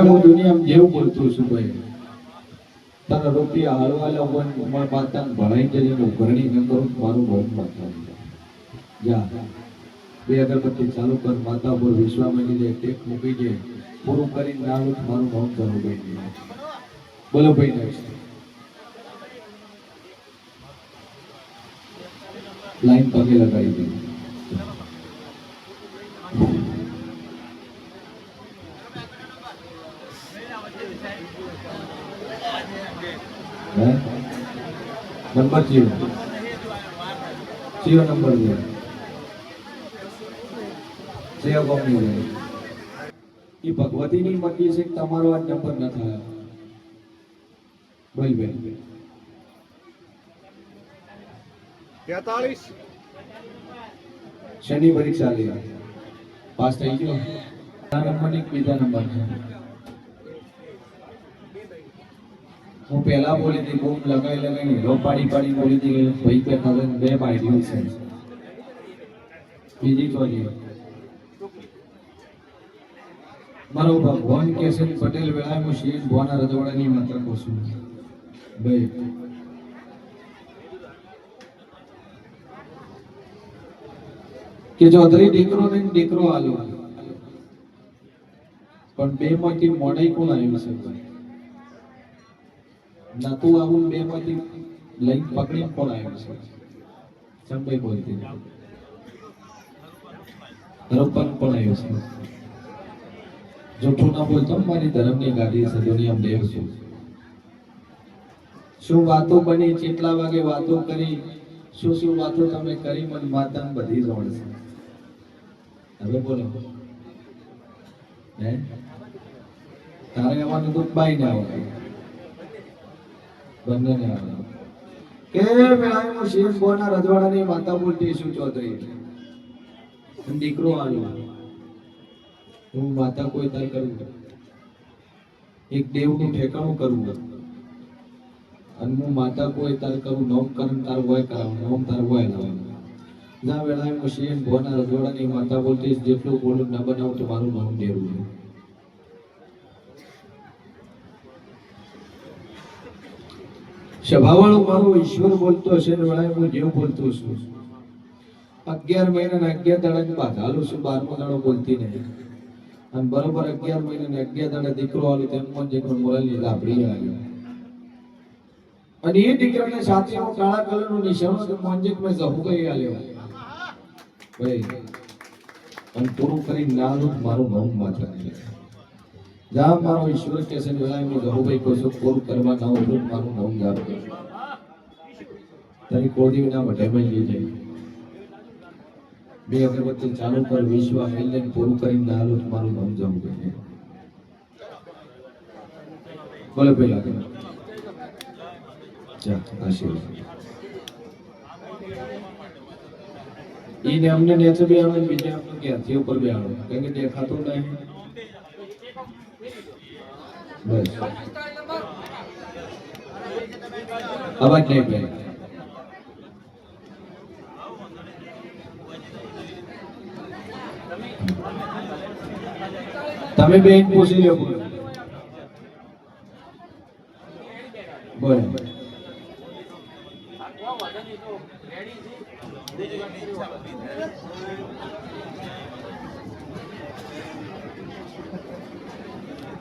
હું દુનિયામાં જેવું બોલતું છું ભાઈ તારા રૂપિયા હાલવા લાવવા ઉમર પાતા ભણાઈ જઈને ઉઘરણી ન કરું મારું બહુ માતા જા બે અગરબત્તી ચાલુ કર માતા પર વિશ્વા મળી જાય ટેક મૂકી જાય પૂરું કરીને નાનું મારું બહુ ચાલુ ભાઈ બોલો ભાઈ નેક્સ્ટ લાઈન પગે લગાવી દે नंबर जीरो जीरो नंबर दिया सेवा कौन नहीं ये भगवती ની મરજી છે તમારો આ નંબર ન થાય બોલ બેન 43 શનિ પરીક્ષા લે પાસ થઈ ગયો આ નંબર ની બીજા નંબર છે હું પહેલા બોલી હતી બૂમ લગાઈ રો પાડી પાડી બોલી હતી ભાઈ કે ખબર બે પાડી છે બીજી ચોરી મારો ભગવાન કેસરી પટેલ વેળા હું શીશ ભોના રજવાડાની માત્ર કોશું ભાઈ કે ચૌધરી દીકરો ને દીકરો આલો પણ બે માંથી મોડાઈ કોણ આવ્યું છે નાતું આવું બે માંથી લઈ પકડી કોણ આવ્યું છે સંભાઈ બોલતી ધર્મ પણ આવ્યું છે જૂઠું ના બોલતો મારી ધર્મની ગાડી છે દુનિયા દેવ છું શું વાતો બની કેટલા વાગે વાતો કરી શું વાતો તમે કરી મન માતા બધી જોડ છે હવે બોલો હે તારે આવવાનું તો બાઈ ના આવે બંને ને આવે કે મેળામાં શેષ બોના રજવાડાની માતા બોલતી શું ચૌધરી દીકરો આવ્યો હું માતા કોઈ તાર કરું એક દેવનું ઠેકાણું કરવું અને હું માતા કોઈ તાર કરું નોમ કરન તાર હોય કરાવું નોમ તાર હોય લાવવાનું ના વેળાએ મશીન ભોના રજવાડાની માતા બોલતી જેટલું બોલું ના બનાવું તો મારું નામ દેવું છે સભાવાળો મારો ઈશ્વર બોલતો હશે ને વેળાએ હું જેવું બોલતો છું 11 મહિના ને 11 દાડા બાદ હાલું છું 12મો દાડો બોલતી નહીં અને બરોબર 11 મહિના ને 11 દાડા દીકરો આવ્યો તેમ પણ જે મોરાલી લાપડી આવ્યો અને એ દીકરાને સાથે હું કાળા કલરનું નિશાન તો મોંજેક મેં જહુ ગઈ આલ્યો ભાઈ અને પૂરું કરી નાનું મારું નામ માત્ર જા મારો ઈશ્વર કે છે વેળાએ હું જહુ ભાઈ કોઈ પૂરું કરવા ના ઉઠું મારું નામ જાવ તારી કોદી ના વઢે માં લઈ જાય બે અગરબત્તી ચાલુ કર વિશ્વ મિલને પૂરું કરીને નાલું મારું નામ જવું જોઈએ બોલે પેલા જા આશીર્વાદ ઈને અમને નેચે બે આવો બીજે અમને ક્યાંથી ઉપર બે આવો કેમ કે દેખાતું નહીં બસ અવાજ નહીં ભાઈ તમે બેન પૂછી લો બોલ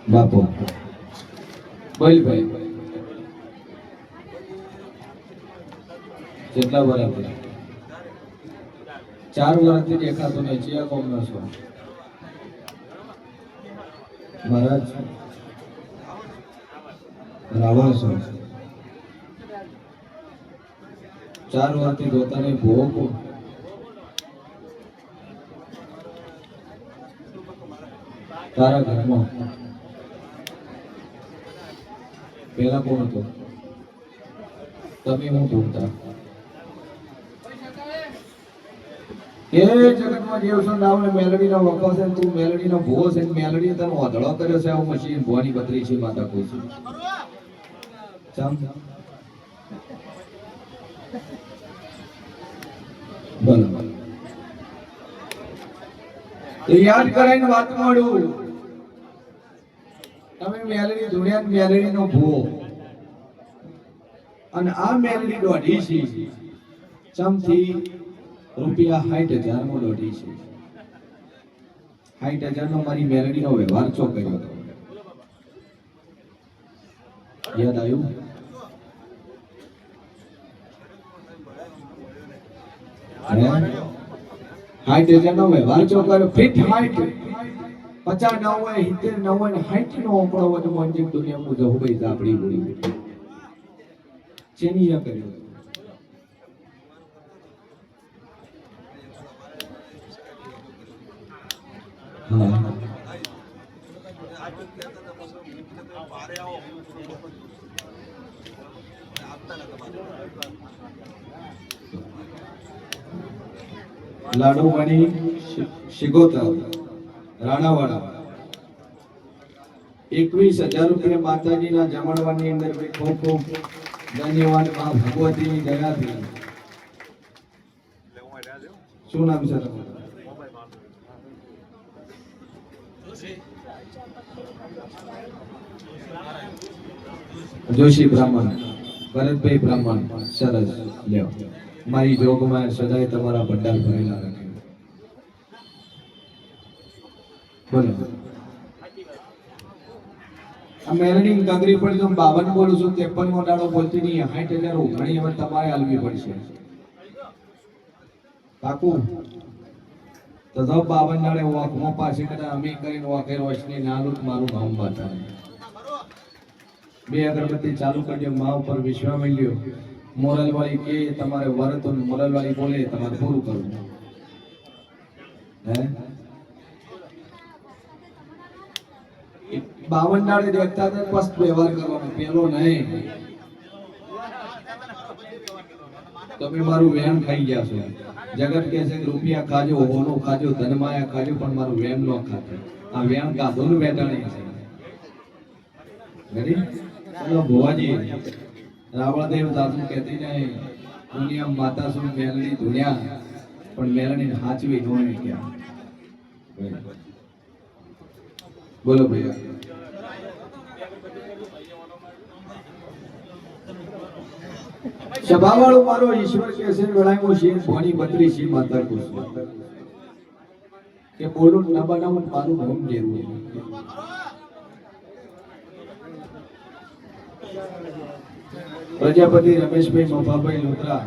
બાપુ બોલ ભાઈ કેટલા બરાબર 4 વર્ષથી દેખાતો નહીં ચિયા કોમ નો છો મહારાજ રાવણ છો 4 વર્ષથી જોતા નહીં ભોગ તારા ઘરમાં પેલા કોણ હતો તમે હું ઢૂંઢતા એ જગતમાં દેવ છો નાવને મેલડીનો વખો છે તું મેલડીનો ભૂવો છે મેલડીએ તને ઓધળો કર્યો છે આવું મશીન ભવાની બત્રી છે માતા કોઈ છે ચામ બોલો તો યાદ કરાઈને વાત મળું તમે મેલડી ધુણ્યા મેલડીનો ભૂવો અને આ મેલડી દોઢી છે ચમથી રૂપિયા 60,000 માં દોઢી છે 60,000 નો મારી મેલડીનો વ્યવહાર ચો કર્યો હતો યાદ આવ્યું 60,000 નો વ્યવહાર ચો કર્યો ફિટ 60 50 ના હોય 70 ના હોય 60 નો ઓપડો વધુ મોંજી દુનિયામાં જવું ભાઈ આપડી બોલી ચેની કર્યો હા લાડુવાણી શિગોતર રાણાવાડા 21,000 રૂપિયા માતાજીના જમણવારની અંદર ખૂબ ખૂબ ધન્યવાદ માં ભગવતીની દયાથી શું નામ છે તમારું જોશી બ્રાહ્મણ ભરતભાઈ બ્રાહ્મણ સરસ લ્યો મારી જોગમાં સદાય તમારા ભંડાર ભરેલા રાખે બોલો આ મેરડી ગગરી પડી તો 52 બોલું છું 53 મોટાડો બોલતી નહીં 60,000 ઉઘાણી હવે તમારે આલવી પડશે પાકું તો 52 નાળે વાકમાં પાછી કદા અમે કરીને વાકે રોશની નાલું મારું નામ બતાવે 2 અગરબત્તી ચાલુ કરજો મા ઉપર વિશ્વાસ મળ્યો મોરલ વાળી કે તમારે વરત મોરલ વાળી બોલે તમારે પૂરું કરવું હે 52 નાળે દેખતા તે સ્પષ્ટ વ્યવહાર કરવાનો પેલો નહીં તમે મારું વેણ ખાઈ ગયા છો જગત કહે છે રૂપિયા ખાજો હોનું ખાજો ધનમાયા ખાજો પણ મારું વેણ ન ખાતો આ વેણ ગાધોનું વેટાણી છે રેડી ચલો ભુવાજી રાવણદેવ દાદુ કહેતી નહીં દુનિયા માતા શું મેલડી દુનિયા પણ મેલડી હાચવી ન હોય ક્યાં બોલો ભૈયા સભાવાળો મારો ઈશ્વર કે છે વેળાયો છે ભોણી 32 માતા કુસ કે બોલું ન બનાવું મારું નામ જેવું પ્રજાપતિ રમેશભાઈ મફાભાઈ લોત્રા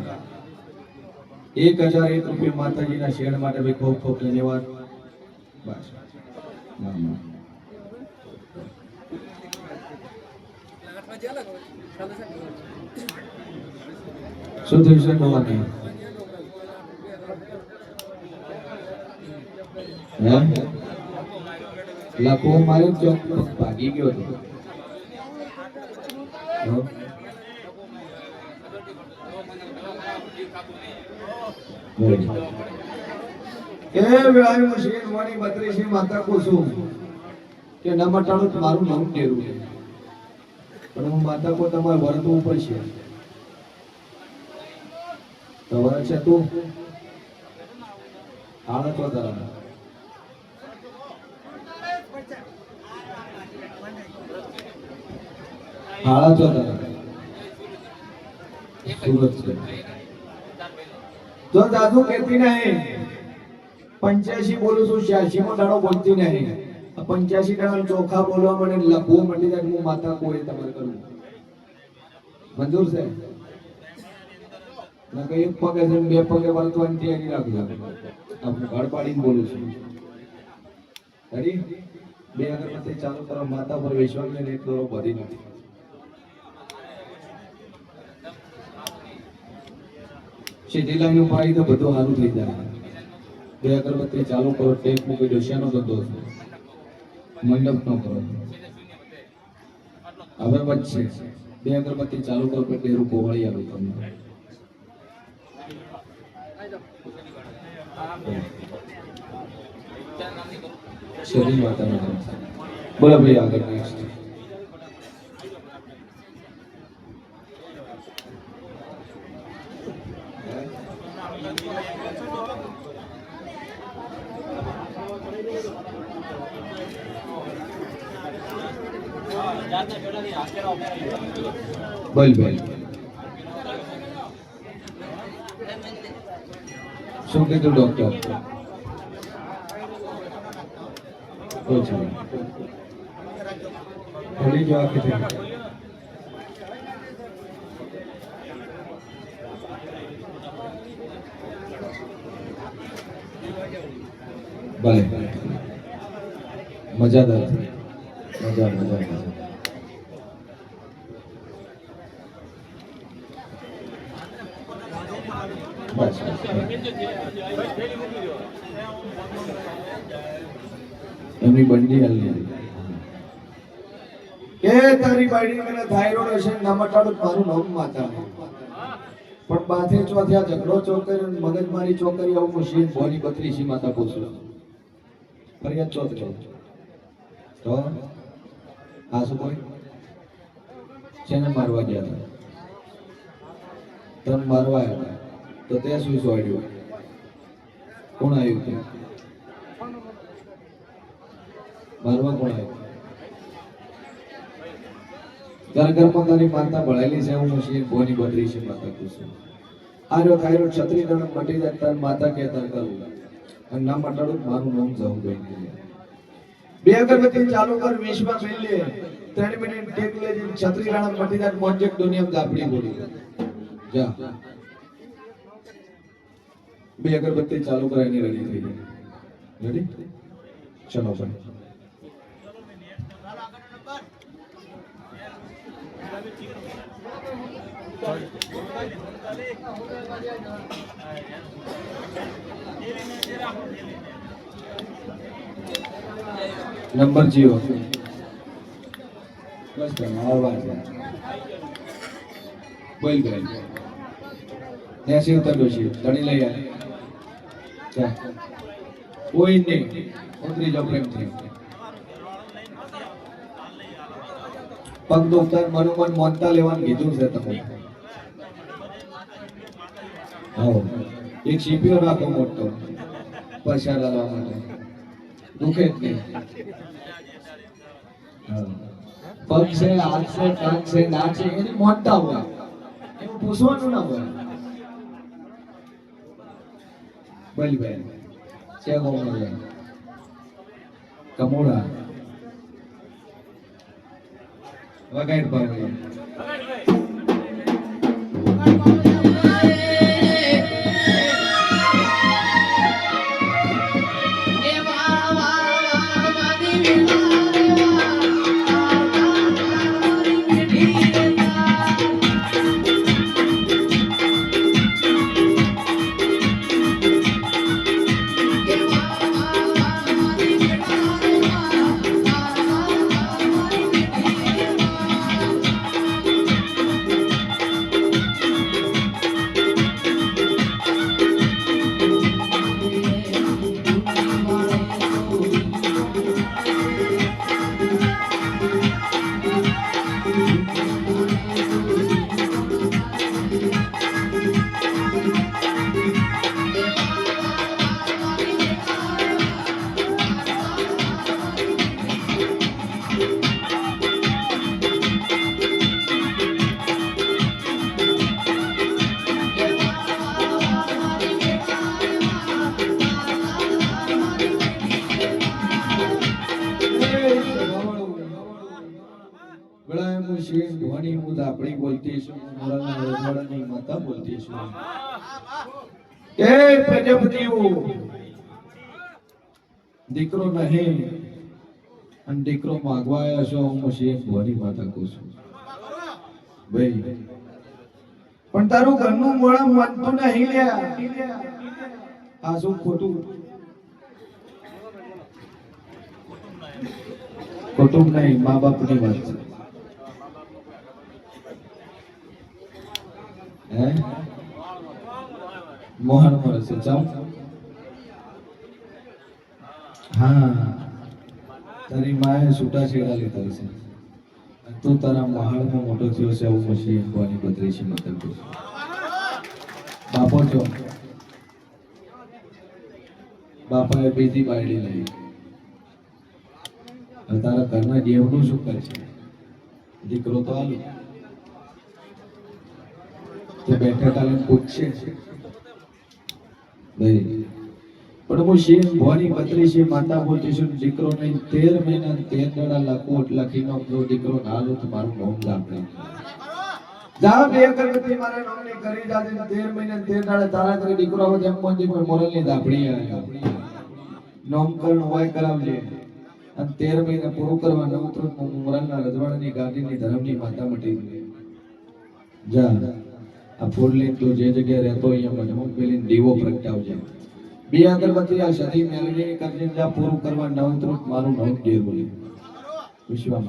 1,001 રૂપિયા માતાજીના શેડ માટે ભાઈ ખૂબ ખૂબ ધન્યવાદ બસ શું થયું છે નવાની લાખો મારે ચોક ભાગી ગયો હતો કે વેળાયું શેર વાણી 32 માતા કુસુમ કે ન મટાડું મારું નામ ટેરું પણ હું માતા કો તમારે વર્તવું પડશે તો વરત છે તું હાલત વધારા હાલત વધારા સુરત છે જો દાદુ કહેતી નહીં 85 બોલું છું 86 માં દાડો બોલતી નહીં 85 દાડો ચોખા બોલવા મને લખવું મળી જાય હું માતા કોઈ તમારે કરું મંજૂર છે ના કે એક પગે છે 2 પગે વર્તવાની તૈયારી રાખજો આપણે ઘર પાડીને બોલું છું રેડી 2 અગરબત્તી ચાલુ કરો માતા પર વિશ્વાસ ને એક દોરો બધી નથી સીધી લાઈન ઉપાડી તો બધું સારું થઈ જાય 2 અગરબત્તી ચાલુ કરો ટેપ મૂકી દો શેનો ધંધો મંડપ નો કરો હવે વચ્ચે 2 અગરબત્તી ચાલુ કરો એટલે તેરું કોવળી આવે તમને શરીર માતાનો બોલો ભાઈ આગળ નેક્સ્ટ બોલ બોલ શું કીધું ડોક્ટર? ઓછું ભૂલી જવા કીધું. ભલે મજાદાર મજા મજા મજા. બસ એમની બંડી હાલી કે તારી બાયડી મને થાઇરોઇડ હશે ના મટાડું મારું નામ માતા પણ બાથે ચોથ્યા ઝઘડો ચોકરી મગજ મારી ચોકરી આવું મુશીન બોની બત્રીસી માતા પૂછું ફરિયાદ ચોથ કહો તો આ શું કોઈ છેને મારવા ગયા હતા તને મારવા આવ્યા તો તે શું સોડ્યું? કોણ આવ્યું તે મારવા? કોણ આવ્યું? ઘર ઘર પોતાની માતા ભળેલી છે હું મુશીન બોની બત્રીસી માતા પૂછું આર્યો થાઇરોઇડ છત્રી દણ મટી જાય તાર માતા કે તાર કરું અને ના મટાડું મારું નામ જવું બેન. બે અગરબત્તી ચાલુ કર 20 માં મેલ લે 3 મિનિટ ટેક લે છત્રી રાણા મટી જાય મોજેક દુનિયા દાપડી બોલી જા. બે અગરબત્તી ચાલુ કરાવીને રેડી થઈ જાય. રેડી ચલો ભાઈ. નંબર જીઓ બસ આવાજ બોલ ગઈ ને સીવ તડો છે તણી લઈ આ ચા કોઈ નહીં ઉતરી જાવ પ્રેમથી પગ દોસ્તર મનોમન મોનતા લેવાનું કીધું છે તમે. હા એક સીપીઓ રાખો મોટો પૈસા લાવવા માટે દુખે જ નહીં. પગ છે હાથ છે કાન છે નાક છે એની મોટતા હોય એવું પૂછવાનું ના હોય. બોલ બેન છે ગોમડા કમોડા વગાડ પાવડી ભવાની મુદ આપણી બોલતી છું મોરાના રજવાડાની માતા બોલતી છું. એ પ્રજાપતિઓ દીકરો નહીં અને દીકરો માંગવા આવ્યા છો હું પછી ભવાની માતા કહું છું ભાઈ પણ તારું ઘરનું મોળા માનતું નહીં લ્યા. આ શું ખોટું કુટુંબ નહીં મા બાપની વાત છે. મોહન મળશે ચાલ. હા તારી માએ છૂટા છેડા લીધા છે તું તારા મહાલમાં મોટો થયો છે આવું પછી ભવાની બત્રીસી માતા કહું. બાપો છો બાપાએ બીજી બાયડી લઈ તારા ઘરના દેવનું શું કરે છે? દીકરો તો આલો તે બેઠા કાલે પૂછશે ભાઈ પણ હું શેર ભવાની 32 માતા બોલતી છું દીકરો નહીં 13 મહિના 13 દાડા લખોટ લખીનો જો દીકરો ના લો તો મારું નામ આપણે જા બે અગરબત્તી મારા નામની કરી જાતે 13 મહિના 13 દાડા તારા કરી દીકરો આવે જેમ મોંજી પર મોરલની દાપડી આવે નામકરણ હોય કરાવજે અને 13 મહિના પૂરું કરવા નવ તો મોરલના રજવાડાની ગાદીની ધર્મની માતા મટી જા આ ફૂલ લઈને તું જે જગ્યાએ રહેતો અહીંયા મજમૂક પેલી દીવો પ્રગટાવજે બે અગરબત્તી આ સદી મેલડી કરજે જા પૂરું કરવા નવ તો મારું નામ ઘેર બોલે વિશ્વાસ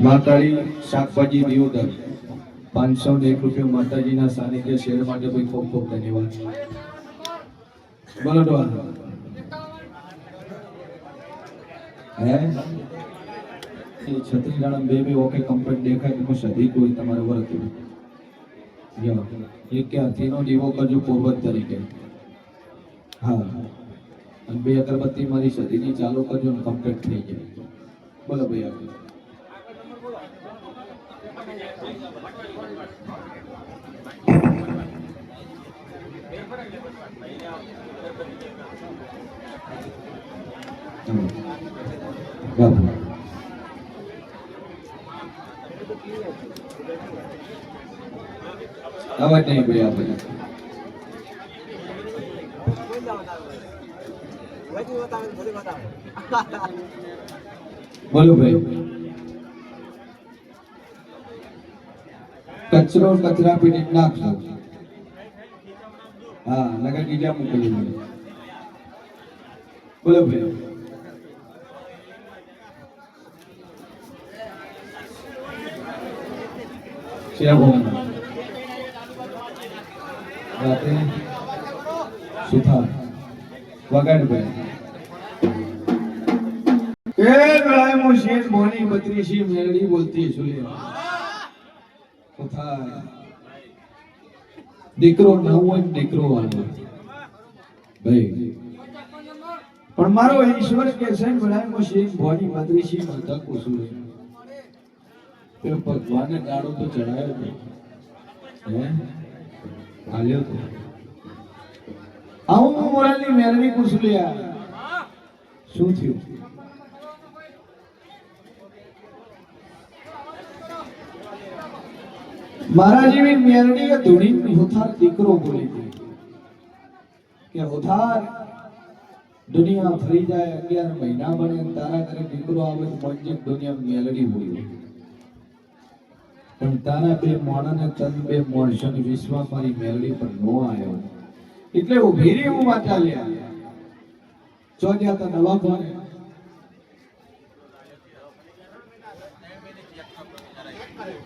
માતાજી શાકભાજી દિયોદર 501 રૂપિયા માતાજીના સાનિધ્ય શેર માટે કોઈ ખૂબ ખૂબ ધન્યવાદ બોલો ડોન હે એ છત્રી દાડા બે ઓકે કમ્પ્લીટ દેખાય તો સધી કોઈ તમારે વર્ત યો એક કે હાથીનો દીવો કરજો પૂર્વજ તરીકે હા અને બે અગરબત્તી મારી સધીની ચાલુ કરજો ને કમ્પ્લીટ થઈ જાય બોલો ભાઈ આગળ અવાજ નહીં ભાઈ આપણે બોલો ભાઈ કચરો કચરા પેટી નાખજો હા લગા બીજા મોકલી બોલો ભાઈ રાતે સુથાર વગાડ ભાઈ એ ગળાય મુશીન બોની 32 મેલડી બોલતી સુલે સુથાર દીકરો ન હોય દીકરો આવો ભાઈ પણ મારો ઈશ્વર કે છે ગળાય મુશીન બોની 32 માતા કુસુલે એ ભગવાને ગાડો તો ચડાયો હે આલ્યો તો આવું મોરાલની મેરવી કુસુલિયા શું થયું મારા જેવી મેરડી ધૂણી હોથાર દીકરો બોલી હતી કે હોથાર દુનિયા ફરી જાય 11 મહિના બને તારા ઘરે દીકરો આવે તો મોજે દુનિયા મેલડી બોલી પણ તારા બે મોણાને તન બે મોણસોની વિશ્વાસ મારી મેલડી પર નો આવ્યો એટલે ઉભી રહી હું વાત ચાલ્યા ચોજ્યા તો દવા કોને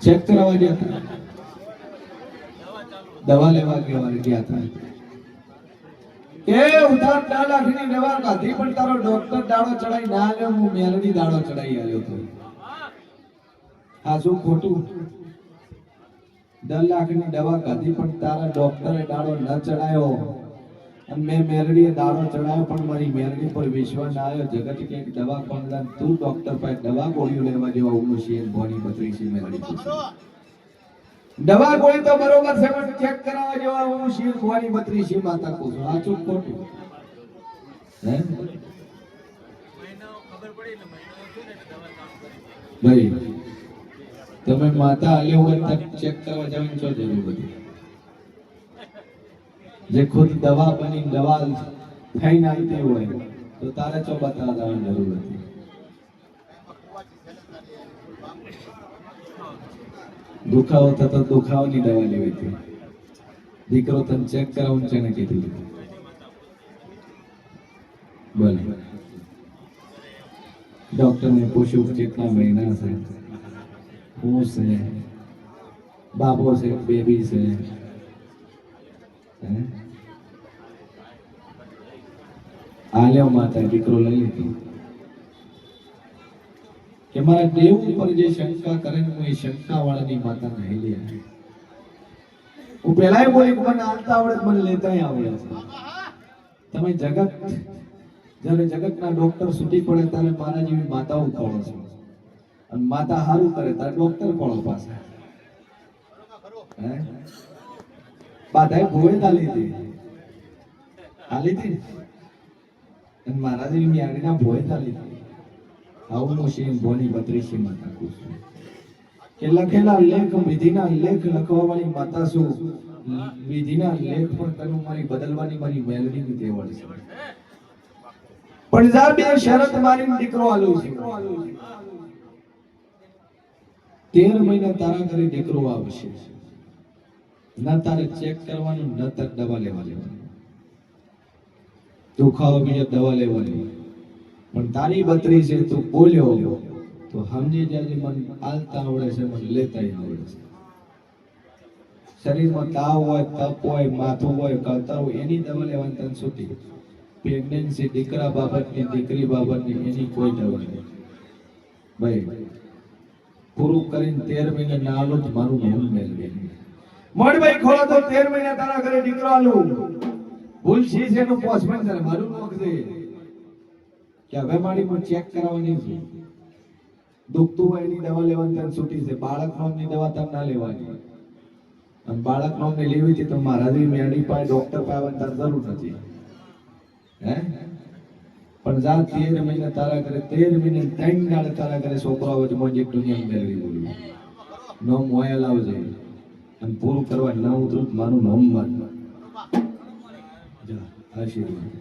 ચેક કરાવવા ગયા હતા દવા લેવા ગયા હતા એ ઉધાર 4 લાખની દવા કાઢી પણ તારો ડોક્ટર દાડો ચડાઈ ના આવ્યો હું મેલડી દાડો ચડાઈ આવ્યો તો આ શું ખોટું 10 લાખની દવા કાઢી પણ તારા ડોક્ટરે દાડો ન ચડાયો અને મેં મેલડીએ દાડો ચડાયો પણ મારી મેલડી પર વિશ્વાસ ના આવ્યો જગત કે દવા કોણ તું ડોક્ટર પાસે દવા ગોળીઓ લેવા જેવા ઉમર છે બોડી 32 મેલડી દવા ગોળી તો બરોબર છે પણ ચેક કરાવવા જેવા હું શીર બોડી 32 માતા કહું છું આ ચૂપ ખોટું હે ભાઈ તમે માતા આલ્યો હોય તક ચેક કરવા જવાની શું જરૂર હતી જે ખુદ દવા બની દવા થઈને આવી હોય તો તારે ચો બતાવવા જવાની જરૂર હતી દુખાવો થતો દુખાવાની દવા લેવી હતી દીકરો તને ચેક કરાવવાનું છે ને કીધું બોલ ડોક્ટર ને પૂછ્યું કેટલા મહિના છે હું છે બાપો છે બેબી છે આલ્યો માતા દીકરો લઈ લીધો કે મારા દેવ ઉપર જે શંકા કરે ને હું એ શંકા વાળાની માતા નહીં લે. હું પહેલાય બોલી કે મને હાલતા આવડે મને લેતાય આવડે છે. તમે જગત જ્યારે જગતના ડોક્ટર સુધી પડે ત્યારે મારા જેવી માતાઓ ખોળો છે અને માતા સારું કરે ત્યારે ડોક્ટર ખોળો પાસે હે બાધાએ ભોય તાલી હતી અને મારા જેવી મ્યાડીના ભોય તાલી હતી. આવું મોશી ભોની બત્રીસી માતા કહું છું કે લખેલા લેખ વિધિના લેખ લખવા વાળી માતા છું. વિધિના લેખ પણ તને મારી બદલવાની મારી મેલડીની તેવડ છે. પણ જા બે શરત મારી દીકરો આલો છે. 13 મહિના તારા ઘરે દીકરો આવશે. ના તારે ચેક કરવાનું ન તારે દવા લેવાની. દુખાવો બીજો દવા લેવાની. પણ તારી બત્રી છે તું બોલ્યો તો સમજી જાય મને આલતા આવડે છે મને લેતાય આવડે છે. શરીરમાં તાવ હોય તપ હોય માથું હોય કળતર હોય એની દવા લેવાની તને છૂટી. પ્રેગ્નન્સી દીકરા બાબતની દીકરી બાબતની એની કોઈ દવા નહીં ભાઈ. પૂરું કરીને 13 મહિના ના આલો તો મારું નામ મેળવે મોડ ભાઈ ખોલો તો 13 મહિના તારા ઘરે દીકરો આલું. ભૂલ છે એનું પોસ્ટમેન કરે મારું નોક દે કે હવે મારી મને ચેક કરાવવાની છે. દુખતું હોય એની દવા લેવાની તને છૂટી છે. બાળક નામની દવા તને ના લેવાની. અને બાળક નામને લેવી હતી તો મારા જેવી મેડી પાસે ડોક્ટર પાસે તાર જરૂર નથી હે. પણ જા 13 મહિના તારા ઘરે 13 મહિને 3 દાડે તારા ઘરે છોકરો આવે તો મોજ એક દુનિયા મેળવી બોલું નો મોયા લાવજે અને પૂરું કરવા ન ઉતરું મારું નામ માર જા આશીર્વાદ.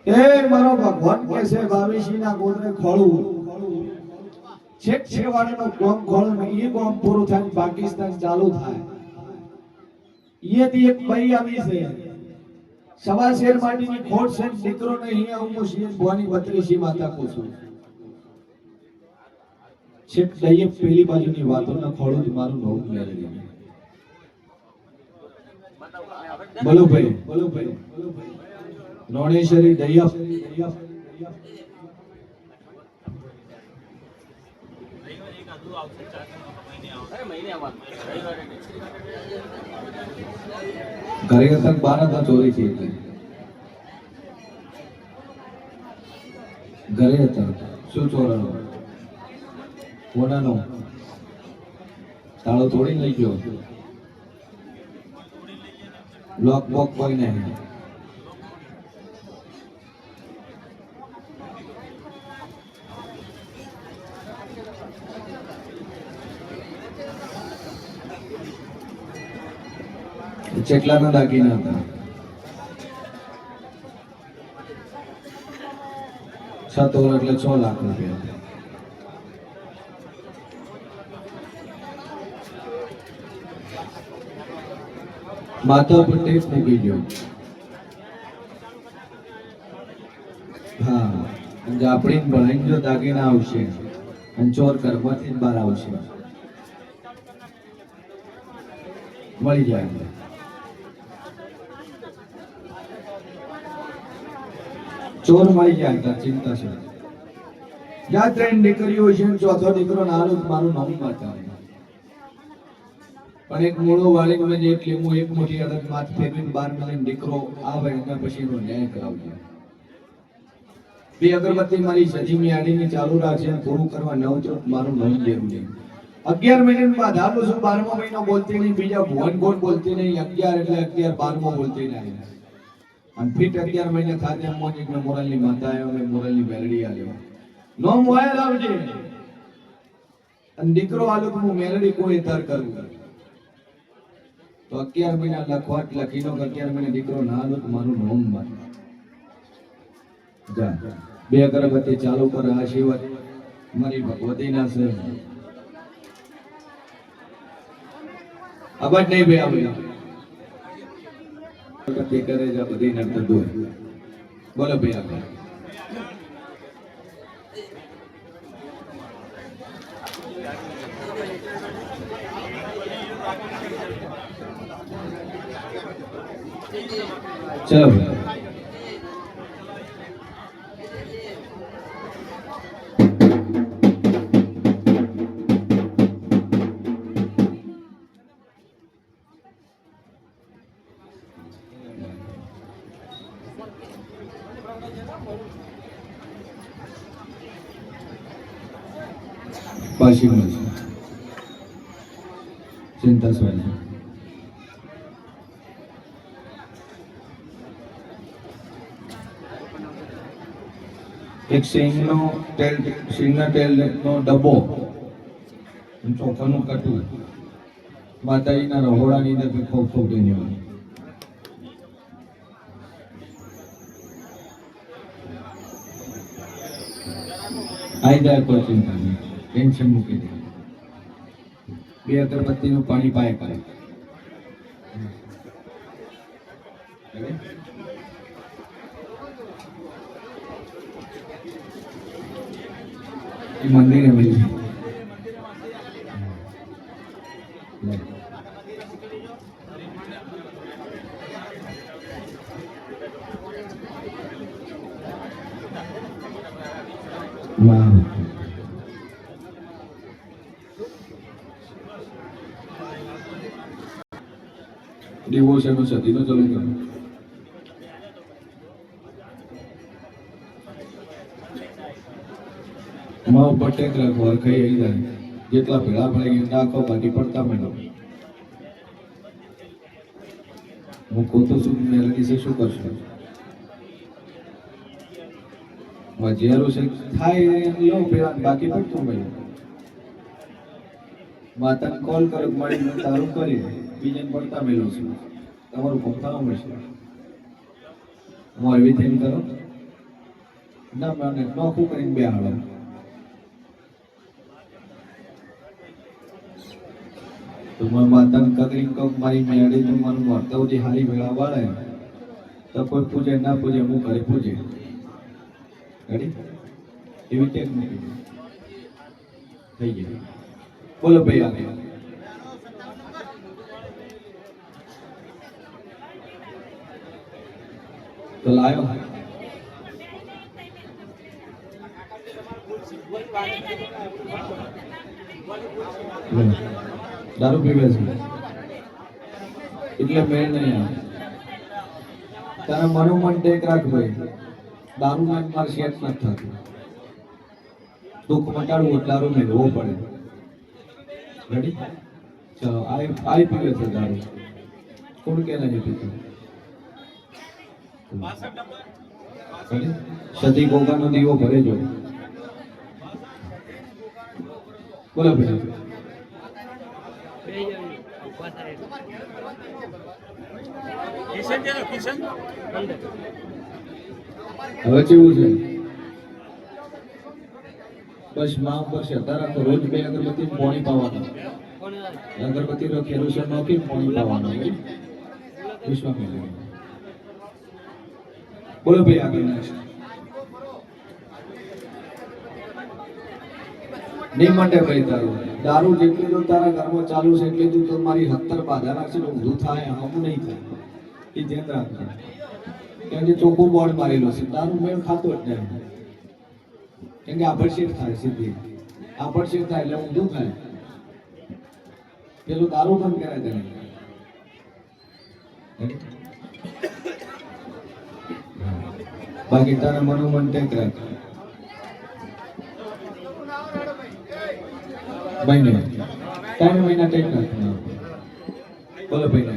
એ મારો ભગવાન કે છે 22 ના ગોદરે ખોળું છેક છેવાડાનો ગોમ ખોળું ને એ ગોમ પૂરું થાય પાકિસ્તાન ચાલુ થાય. એથી એક ભાઈ આવી છે સવા શેર માટીની ખોટ છે દીકરો ને અહીંયા હું મુશીન ભવાની બત્રીસી માતા કહું છું. છેક દઈએ પેલી બાજુની વાતો ના ખોળું જ મારું નામ મેળવી. બોલો ભાઈ રોણેશ્વરી દૈયા ઘરે તક 12 ચોરી થઈ હતી. ઘરે હતા શું ચોરાનો કોનાનો તાળો તોડી લઈ ગયો. લોક બોક કોઈ નહીં. ચેટલાના દાગીના હતા 7 તોલા એટલે 6 લાખ રૂપિયા. માથા પર ટેપ મૂકી ગયો. હા જાપડી ભણાઈ જો દાગીના આવશે અને ચોર ઘરમાંથી બહાર આવશે મળી જાય. ચોર મળી જાય ચિંતા છે. જ્યાં 3 દીકરીઓ છે ચોથો દીકરો નાનો મારું નામ માતા. પણ એક મૂળો વાળીને જે એટલે હું એક મોટી અડદ માથ ફેરવીને 12 મહિને દીકરો આવે એના પછીનો ન્યાય કરાવજો. 2 અગરબત્તી મારી સજીમી આડીની ચાલુ રાખશે પૂરું કરવા ન ઉતરો મારું નામ દેવું નહીં. 11 મહિના બાદ હાલું છું 12મો મહિનો બોલતી નહીં. બીજા ભુવન ગોળ બોલતી નહીં. 11 એટલે 11 12મો બોલતી નહીં. અને ફીટ 11 મહિને ખાતે મોનિક ને મોરલની માતા આવ્યો ને મોરલની મેલડી આવ્યો નો મોયા લાવજે અને દીકરો આલો તો હું મેલડી કોઈ તર કરું તો 11 મહિના લખવાટ લખીનો 11 મહિને દીકરો ના આલો તો મારું નામ માર જા. 2 અગરબત્તી ચાલુ કર. આશીર્વાદ મારી ભગવતીના છે. અવાજ નહીં બે આવે અગરબત્તી કરે જા બધી નડત દૂર. બોલો ભાઈ આગળ ચલો ભાઈ. પાછી મળશે. ચિંતા સ્વામી. એક સિંગના તેલનો ડબ્બો ચોખાનું કટું માતાજીના રહોડાની અંદર ખૂબ ખૂબ ધન્યવાદ. આવી જાય કોઈ ચિંતા નહીં, ટેન્શન મૂકી દે. બે અગરબત્તીનું પાણી પાય કરે. મંદિરે મળી ડિવોશનનું સતીનો ચાલુ કરો. માં ઉપર ટેક રાખો, હરખાઈ આવી જાય. જેટલા ભેળા પડી ગયા નાખો, બાકી પડતા મેળો. હું કોતો છું મેલડી છે, શું કરશું? જેરું છે થાય લો પેલા, બાકી પડતું મેળો. માતાને કોલ કરો, મળી તારું કરી બીજાને પડતા મેળો છું. તમારું પપ્પા મળશે. હું એવી કરો ના, મને નોખું કરીને બે હાડો. તો માતાને કગરી કપ મારી મેળી નું મન વર્તવથી હારી વેળા વાળે તો કોઈ પૂજે ના પૂજે, હું ઘરે પૂજે. રેડી? એવી ટેક મૂકી થઈ ગઈ. બોલો ભાઈ આગળ. તો લાયો દારૂ પીવે છે એટલે મેળ નહીં આવે. તારા મનોમન ટેક રાખ ભાઈ. દારૂ માં મારે સેટ નથી થતું. દુઃખ મટાડવું એટલે દારૂ મેળવવો પડે. રેડી? ચલો આઈ પીવે છે દારૂ. કોણ કે નહીં પીતું? સતી ગોગાનો દીવો ભરે જો. બોલો ભાઈ. હવે કેવું છે? બસ માં ઉપર શ્રદ્ધા રાખો. રોજ બે અગરબત્તી પાણી પાવાનું. અગરબત્તી નો કેરોસીન નાખી પાણી પાવાનું. વિશ્વાસ મેળવો. બોલો ભાઈ આગળ. નહીં માટે ભાઈ તારું દારૂ જેટલી તો તારા ઘરમાં ચાલુ છે એટલી તું તો મારી 70 બાધા રાખશે ને ઊંધું થાય, હમું નહીં થાય. એ ધ્યાન રાખજો. કેમ કે ચોખ્ખું બોર્ડ મારેલો છે. દારૂ મેળ ખાતો જ નહીં. કેમ કે આભડશેટ થાય સીધી. આભડશેટ થાય એટલે ઊંધું થાય. પેલું દારૂ બંધ કરાય તેને. બાકી તારા મનોમન ટેક રાખ. મહિને 3 મહિના ટેક રાખ. બોલો ભાઈ ને.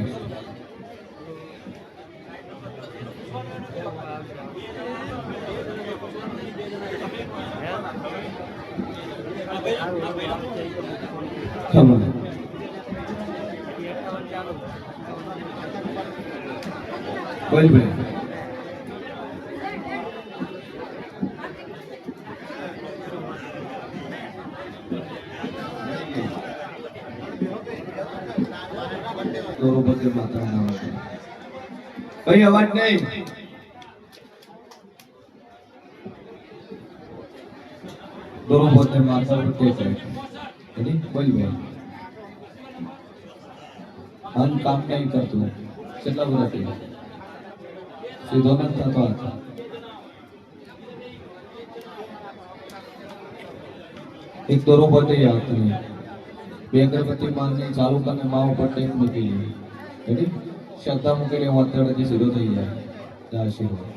ખબર બોલ ભાઈ. બરોબર માતા ભાઈ અવાજ નહીં. બરોબર માતા કે છે. બોલ ભાઈ. અન કામ નહીં કરતું. કેટલા વર્ષથી સીધો નથી થતો. એક દોરો બધી આવતું નહીં. બે અગરબત્તી માંગણી ચાલુ કરીને માવ પર ટેક મૂકી લે. રેડી? શ્રદ્ધા મૂકીને વાતરથી સીધો થઈ જાય. જય શ્રી રામ.